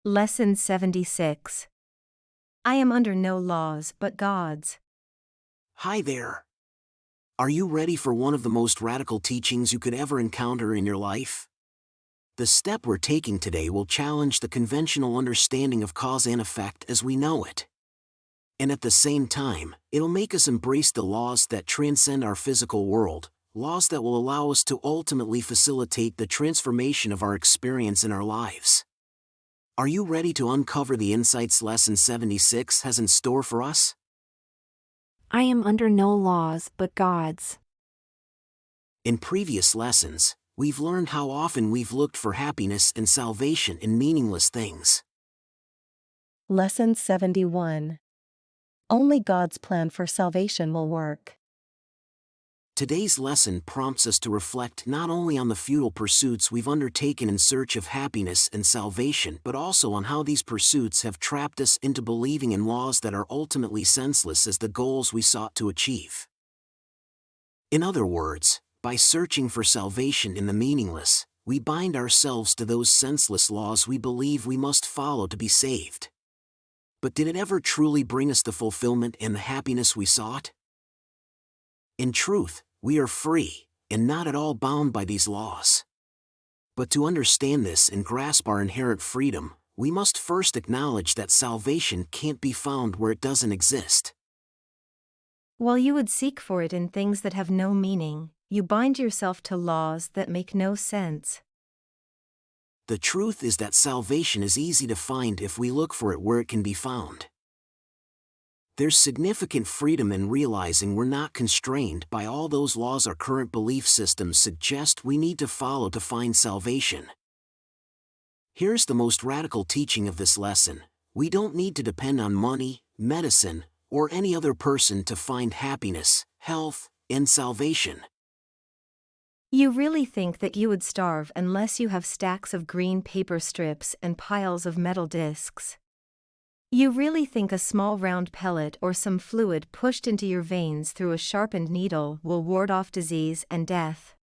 Lesson 76. I am under no laws but God's. Hi there. Are you ready for one of the most radical teachings you could ever encounter in your life? The step we're taking today will challenge the conventional understanding of cause and effect as we know it. And at the same time, it'll make us embrace the laws that transcend our physical world, laws that will allow us to ultimately facilitate the transformation of our experience in our lives. Are you ready to uncover the insights Lesson 76 has in store for us? I am under no laws but God's. In previous lessons, we've learned how often we've looked for happiness and salvation in meaningless things. Lesson 71. Only God's plan for salvation will work. Today's lesson prompts us to reflect not only on the futile pursuits we've undertaken in search of happiness and salvation, but also on how these pursuits have trapped us into believing in laws that are ultimately senseless as the goals we sought to achieve. In other words, by searching for salvation in the meaningless, we bind ourselves to those senseless laws we believe we must follow to be saved. But did it ever truly bring us the fulfillment and the happiness we sought? In truth, we are free, and not at all bound by these laws. But to understand this and grasp our inherent freedom, we must first acknowledge that salvation can't be found where it doesn't exist. While you would seek for it in things that have no meaning, you bind yourself to laws that make no sense. The truth is that salvation is easy to find if we look for it where it can be found. There's significant freedom in realizing we're not constrained by all those laws our current belief systems suggest we need to follow to find salvation. Here's the most radical teaching of this lesson: we don't need to depend on money, medicine, or any other person to find happiness, health, and salvation. You really think that you would starve unless you have stacks of green paper strips and piles of metal discs? You really think a small round pellet or some fluid pushed into your veins through a sharpened needle will ward off disease and death?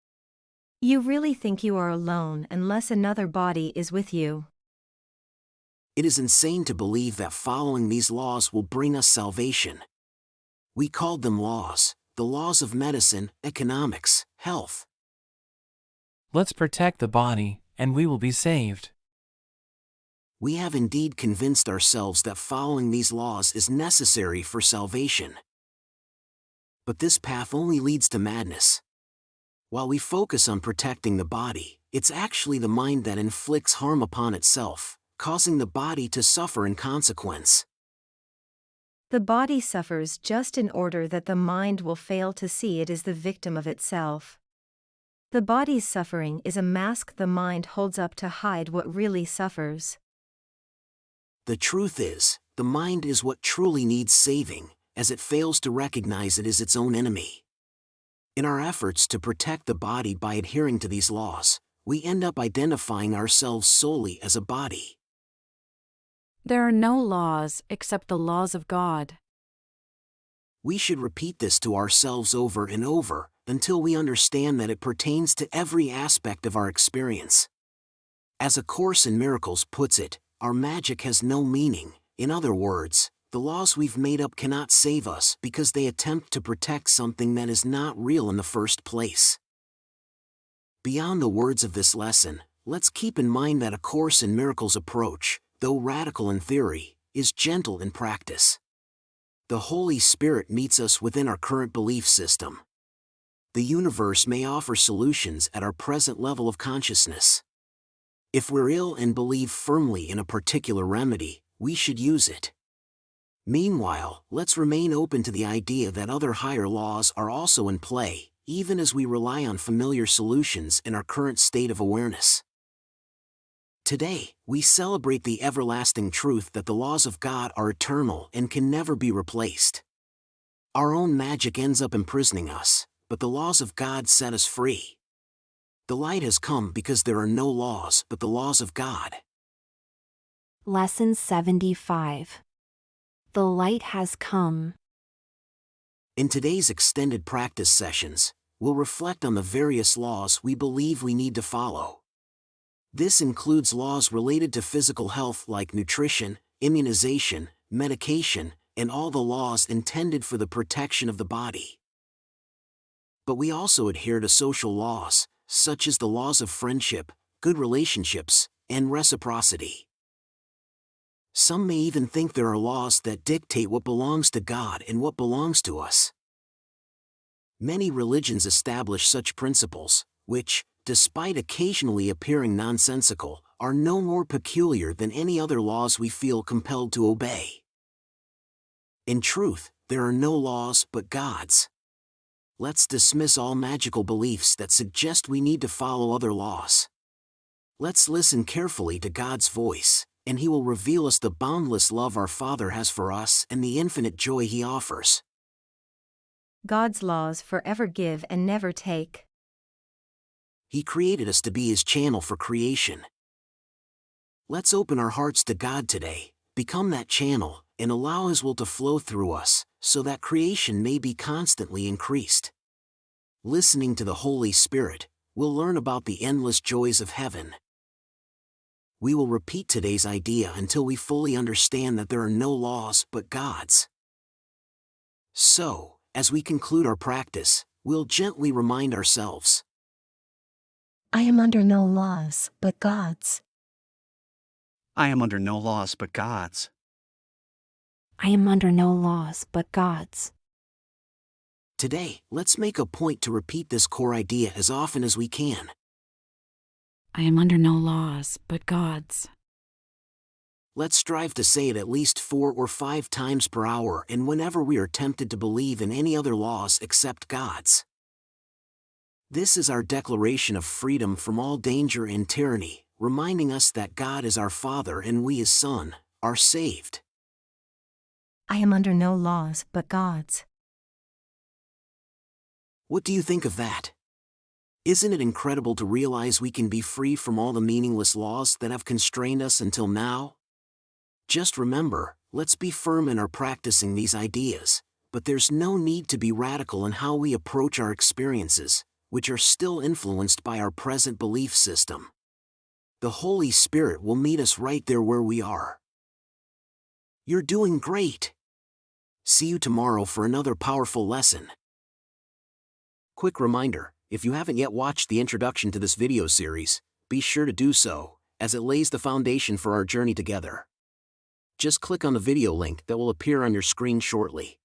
You really think you are alone unless another body is with you? It is insane to believe that following these laws will bring us salvation. We called them laws, the laws of medicine, economics, health. Let's protect the body, and we will be saved. We have indeed convinced ourselves that following these laws is necessary for salvation. But this path only leads to madness. While we focus on protecting the body, it's actually the mind that inflicts harm upon itself, causing the body to suffer in consequence. The body suffers just in order that the mind will fail to see it is the victim of itself. The body's suffering is a mask the mind holds up to hide what really suffers. The truth is, the mind is what truly needs saving, as it fails to recognize it as its own enemy. In our efforts to protect the body by adhering to these laws, we end up identifying ourselves solely as a body. There are no laws except the laws of God. We should repeat this to ourselves over and over, until we understand that it pertains to every aspect of our experience. As A Course in Miracles puts it, our magic has no meaning. In other words, the laws we've made up cannot save us because they attempt to protect something that is not real in the first place. Beyond the words of this lesson, let's keep in mind that A Course in Miracles' approach, though radical in theory, is gentle in practice. The Holy Spirit meets us within our current belief system. The universe may offer solutions at our present level of consciousness. If we're ill and believe firmly in a particular remedy, we should use it. Meanwhile, let's remain open to the idea that other higher laws are also in play, even as we rely on familiar solutions in our current state of awareness. Today, we celebrate the everlasting truth that the laws of God are eternal and can never be replaced. Our own magic ends up imprisoning us, but the laws of God set us free. The light has come because there are no laws but the laws of God. Lesson 75. The light has come. In today's extended practice sessions, we'll reflect on the various laws we believe we need to follow. This includes laws related to physical health like nutrition, immunization, medication, and all the laws intended for the protection of the body. But we also adhere to social laws, such as the laws of friendship, good relationships, and reciprocity. Some may even think there are laws that dictate what belongs to God and what belongs to us. Many religions establish such principles, which, despite occasionally appearing nonsensical, are no more peculiar than any other laws we feel compelled to obey. In truth, there are no laws but God's. Let's dismiss all magical beliefs that suggest we need to follow other laws. Let's listen carefully to God's voice, and He will reveal us the boundless love our Father has for us and the infinite joy He offers. God's laws forever give and never take. He created us to be His channel for creation. Let's open our hearts to God today, become that channel, and allow His will to flow through us, so that creation may be constantly increased. Listening to the Holy Spirit, we'll learn about the endless joys of heaven. We will repeat today's idea until we fully understand that there are no laws but God's. So, as we conclude our practice, we'll gently remind ourselves, I am under no laws but God's. I am under no laws but God's. I am under no laws but God's. Today, let's make a point to repeat this core idea as often as we can. I am under no laws but God's. Let's strive to say it at least 4 or 5 times per hour and whenever we are tempted to believe in any other laws except God's. This is our declaration of freedom from all danger and tyranny, reminding us that God is our Father and we His Son, are saved. I am under no laws but God's. What do you think of that? Isn't it incredible to realize we can be free from all the meaningless laws that have constrained us until now? Just remember, let's be firm in our practicing these ideas, but there's no need to be radical in how we approach our experiences, which are still influenced by our present belief system. The Holy Spirit will meet us right there where we are. You're doing great! See you tomorrow for another powerful lesson. Quick reminder, if you haven't yet watched the introduction to this video series, be sure to do so, as it lays the foundation for our journey together. Just click on the video link that will appear on your screen shortly.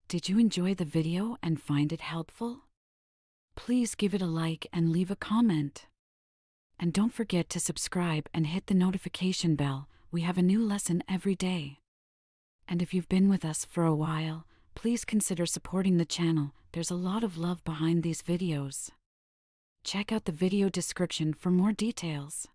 Did you enjoy the video and find it helpful? Please give it a like and leave a comment. And don't forget to subscribe and hit the notification bell. We have a new lesson every day. And if you've been with us for a while, please consider supporting the channel. There's a lot of love behind these videos. Check out the video description for more details.